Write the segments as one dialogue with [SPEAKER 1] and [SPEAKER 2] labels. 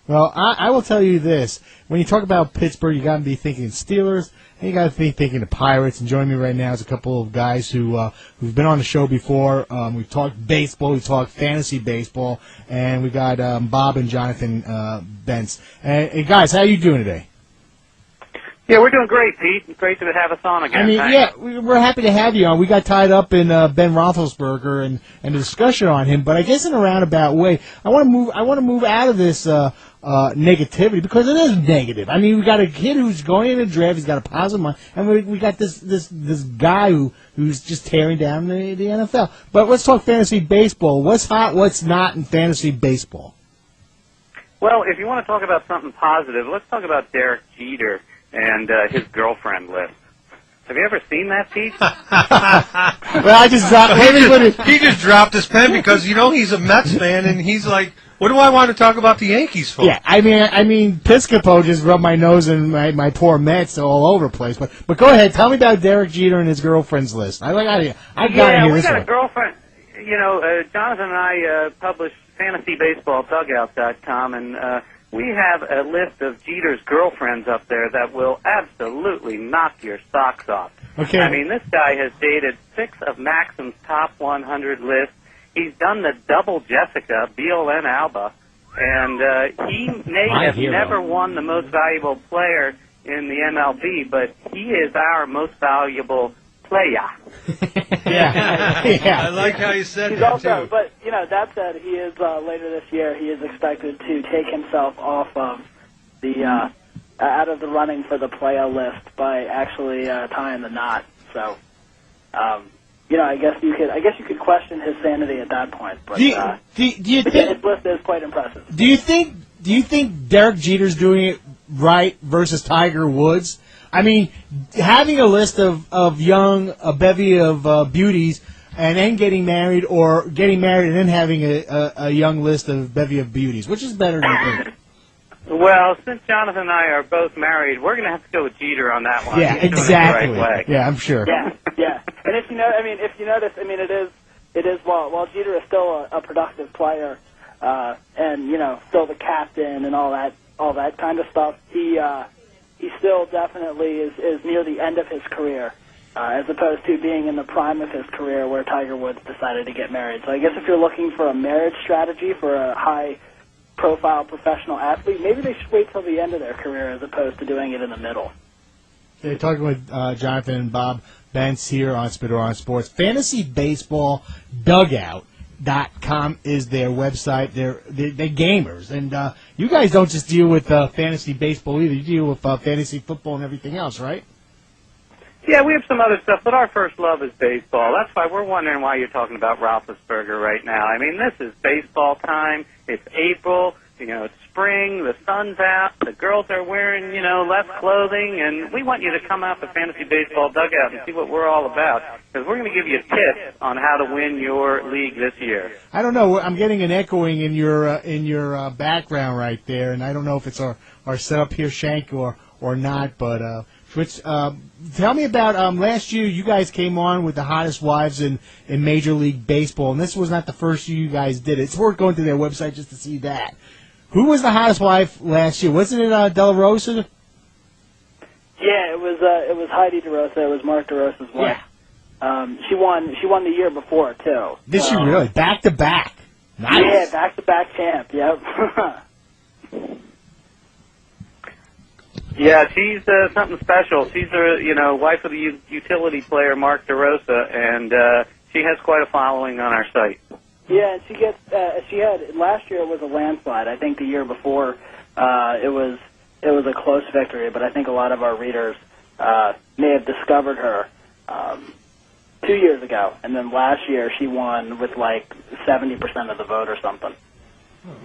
[SPEAKER 1] Well, I will tell you this. When you talk about Pittsburgh, you got to be thinking Steelers, and you got to be thinking the Pirates. And joining me right now is a couple of guys who've been on the show before. We've talked baseball, we've talked fantasy baseball, and we got Bob and Jonathan Bentz. Hey, guys, how you doing today?
[SPEAKER 2] Yeah, we're doing great, Pete. Great to have us on again.
[SPEAKER 1] I mean,
[SPEAKER 2] Thanks.
[SPEAKER 1] yeah, we're happy to have you on. We got tied up in Ben Roethlisberger and the discussion on him, but I guess in a roundabout way, I want to move out of this negativity, because it is negative. I mean, we got a kid who's going in the draft. He's got a positive mind, and we got this guy who's just tearing down the NFL. But let's talk fantasy baseball. What's hot? What's not in fantasy baseball?
[SPEAKER 2] Well, if you want to talk about something positive, let's talk about Derek Jeter and his girlfriend list. Have you ever seen that, Pete?
[SPEAKER 1] Well, I just dropped.
[SPEAKER 3] He just dropped his pen because he's a Mets fan, and he's like, "What do I want to talk about the Yankees for?"
[SPEAKER 1] Yeah, I mean, Piscopo just rubbed my nose and my poor Mets all over the place. But go ahead, tell me about Derek Jeter and his girlfriend's list. I got to hear this
[SPEAKER 2] got
[SPEAKER 1] one.
[SPEAKER 2] a girlfriend. Jonathan and I publish FantasyBaseballDugout.com, and we have a list of Jeter's girlfriends up there that will absolutely knock your socks off.
[SPEAKER 1] Okay.
[SPEAKER 2] I mean, this guy has dated 6 of Maxim's top 100 lists. He's done the double Jessica, BLN Alba, and he may have never won the most valuable player in the MLB, but he is our most valuable player.
[SPEAKER 3] Yeah. I like how you said
[SPEAKER 4] He's
[SPEAKER 3] that,
[SPEAKER 4] also,
[SPEAKER 3] too.
[SPEAKER 4] but, that said, he is, later this year, he is expected to take himself off of the, out of the running for the player list by actually tying the knot. So, I guess you could question his sanity at that point. But,
[SPEAKER 1] do you think
[SPEAKER 4] his list is quite impressive.
[SPEAKER 1] Do you think Derek Jeter's doing it right versus Tiger Woods? I mean, having a list of a bevy of beauties, and then getting married, or getting married and then having a young list of bevy of beauties, which is better, do you think?
[SPEAKER 2] Well, since Jonathan and I are both married, we're going to have to go with Jeter on that one.
[SPEAKER 1] Yeah,
[SPEAKER 2] He's doing it
[SPEAKER 1] exactly.
[SPEAKER 2] the right way.
[SPEAKER 1] Yeah, I'm sure.
[SPEAKER 4] Yeah. And if you notice, it is while Jeter is still a productive player, and still the captain and all that kind of stuff, he still definitely is near the end of his career, as opposed to being in the prime of his career where Tiger Woods decided to get married. So I guess if you're looking for a marriage strategy for a high-profile professional athlete, maybe they should wait till the end of their career as opposed to doing it in the middle.
[SPEAKER 1] Okay, talking with Jonathan and Bob Bentz here on Spittle on Sports. Fantasy Baseball Dugout.com is their website. They're gamers, and you guys don't just deal with fantasy baseball either. You deal with fantasy football and everything else, right?
[SPEAKER 2] Yeah, we have some other stuff, but our first love is baseball. That's why we're wondering why you're talking about Roethlisberger right now. I mean, this is baseball time. It's April. It's spring. The sun's out. The girls are wearing, less clothing, and we want you to come out to Fantasy Baseball Dugout and see what we're all about, because we're going to give you tips on how to win your league this year.
[SPEAKER 1] I don't know. I'm getting an echoing in your background right there, and I don't know if it's our setup here, Shank, or not, but tell me about last year. You guys came on with the hottest wives in Major League Baseball, and this was not the first year you guys did it. It's worth going to their website just to see that. Who was the hottest wife last year? Wasn't it De La Rosa?
[SPEAKER 4] Yeah, it was Heidi DeRosa. It was Mark DeRosa's wife. Yeah. She won the year before too.
[SPEAKER 1] Did she really? Back to back. Nice.
[SPEAKER 4] Yeah, back to back champ. Yep.
[SPEAKER 2] Yeah, she's something special. She's the wife of the utility player Mark DeRosa, and she has quite a following on our site.
[SPEAKER 4] Yeah, and she had last year it was a landslide. I think the year before it was a close victory, but I think a lot of our readers may have discovered her 2 years ago, and then last year she won with like 70% of the vote or something.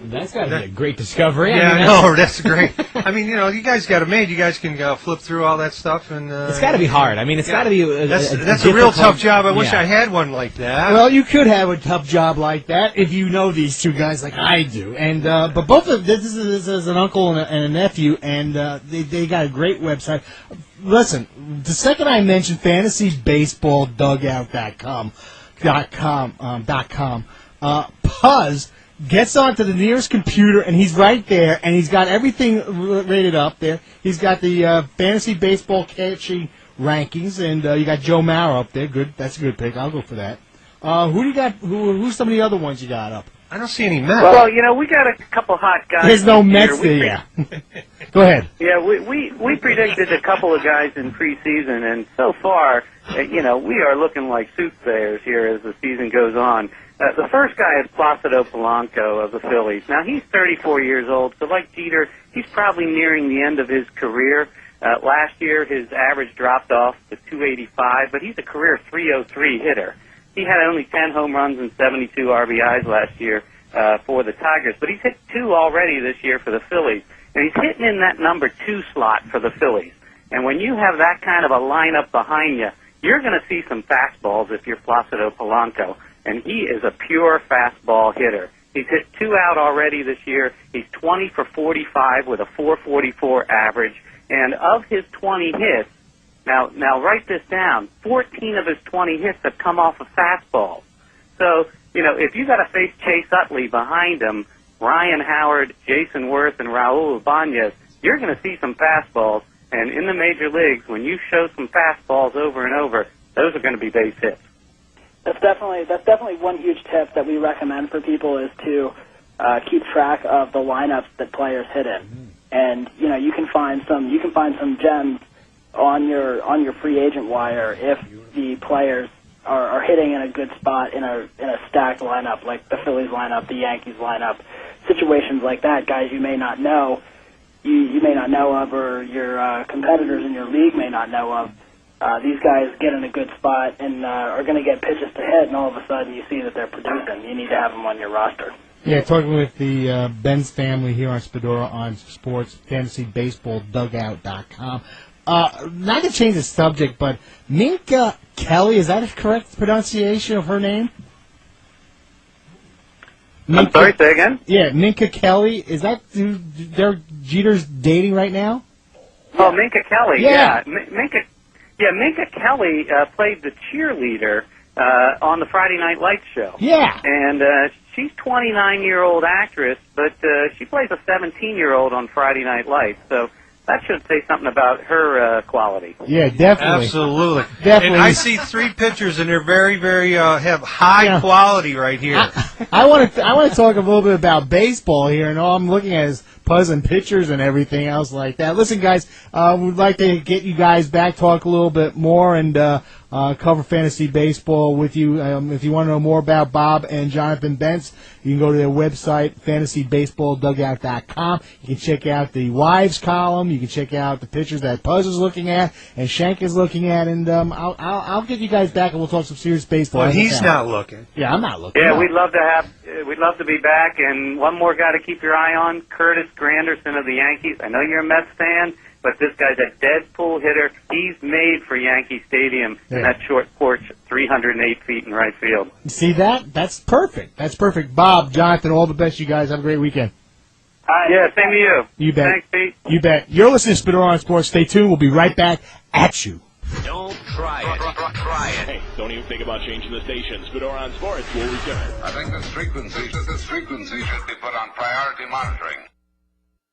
[SPEAKER 5] That's got to be a great discovery.
[SPEAKER 3] Yeah, I know. That's great. I mean, you guys got it made. You guys can flip through all that stuff, and
[SPEAKER 5] it's got to be hard. I mean, it's got to be.
[SPEAKER 3] That's a real tough job. I wish I had one like that.
[SPEAKER 1] Well, you could have a tough job like that if you know these two guys like I do. And but both of this is an uncle and a nephew, and they got a great website. Listen, the second I mentioned FantasyBaseballDugout.com, Puzz gets onto the nearest computer, and he's right there, and he's got everything rated up there. He's got the fantasy baseball catching rankings, and you got Joe Mauer up there. Good, that's a good pick. I'll go for that. Who do you got? Who's some of the other ones you got up?
[SPEAKER 3] I don't see any Mets.
[SPEAKER 2] Well, we got a couple hot guys.
[SPEAKER 1] There's no
[SPEAKER 2] this
[SPEAKER 1] Mets
[SPEAKER 2] year.
[SPEAKER 1] there. Yeah. Go ahead.
[SPEAKER 2] Yeah, we predicted a couple of guys in preseason, and so far, we are looking like soothsayers here as the season goes on. The first guy is Placido Polanco of the Phillies. Now, he's 34 years old, so like Jeter, he's probably nearing the end of his career. Last year, his average dropped off to 285, but he's a career 303 hitter. He had only 10 home runs and 72 RBIs last year for the Tigers, but he's hit 2 already this year for the Phillies, and he's hitting in that number 2 slot for the Phillies. And when you have that kind of a lineup behind you, you're going to see some fastballs if you're Placido Polanco, and he is a pure fastball hitter. He's hit 2 out already this year. He's 20 for 45 with a 444 average, and of his 20 hits, Now write this down. 14 of his 20 hits have come off of fastballs. So, if you got to face Chase Utley behind him, Ryan Howard, Jason Worth, and Raul Ibanez, you're going to see some fastballs. And in the major leagues, when you show some fastballs over and over, those are going to be base hits.
[SPEAKER 4] That's definitely one huge tip that we recommend for people is to keep track of the lineups that players hit in. And you can find some gems on your free agent wire if the players are hitting in a good spot in a stacked lineup like the Phillies lineup, the Yankees lineup, situations like that, guys you may not know, you may not know of, or your competitors in your league may not know of. These guys get in a good spot and are going to get pitches to hit, and all of a sudden you see that they're producing. You need to have them on your roster.
[SPEAKER 1] Yeah, talking with the Ben's family here on Spedora on Sports Fantasy Baseball Dugout.com. Not to change the subject, but Minka Kelly, is that a correct pronunciation of her name?
[SPEAKER 2] I'm sorry, say again?
[SPEAKER 1] Yeah, Minka Kelly. Is that who Jeter's dating right now?
[SPEAKER 2] Oh, Minka Kelly,
[SPEAKER 1] Yeah.
[SPEAKER 2] Minka Kelly played the cheerleader on the Friday Night Lights show.
[SPEAKER 1] Yeah.
[SPEAKER 2] And she's a 29-year-old actress, but she plays a 17-year-old on Friday Night Lights, so that should say something about her quality.
[SPEAKER 1] Yeah, definitely.
[SPEAKER 3] Absolutely.
[SPEAKER 1] Definitely.
[SPEAKER 3] And I see 3 pictures, and they're very, very have high quality right here.
[SPEAKER 1] I want to talk a little bit about baseball here, and all I'm looking at is puzzling pictures and everything else like that. Listen, guys, we'd like to get you guys back, talk a little bit more, and cover fantasy baseball with you. If you want to know more about Bob and Jonathan Bentz, you can go to their website, fantasybaseballdugout.com. You can check out the wives column. You can check out the pictures that Puzz is looking at and Shank is looking at, and I'll get you guys back and we'll talk some serious baseball.
[SPEAKER 3] Well, he's not looking.
[SPEAKER 1] Yeah, I'm not looking.
[SPEAKER 2] Yeah,
[SPEAKER 1] no.
[SPEAKER 2] we'd love to be back. And one more guy to keep your eye on, Curtis Granderson of the Yankees. I know you're a Mets fan, but this guy's a dead-pull hitter. He's made for Yankee Stadium in that short porch, 308 feet in right field.
[SPEAKER 1] You see that? That's perfect. That's perfect. Bob, Jonathan, all the best. You guys have a great weekend.
[SPEAKER 2] Yeah, same to you.
[SPEAKER 1] You bet.
[SPEAKER 2] Thanks, Pete.
[SPEAKER 1] You bet. You're listening to Spedora on Sports. Stay tuned. We'll be right back at you.
[SPEAKER 6] Don't try it. Try it. Hey, don't even think about changing the station. Spedora on Sports will return.
[SPEAKER 7] I think this frequency should be put on priority monitoring.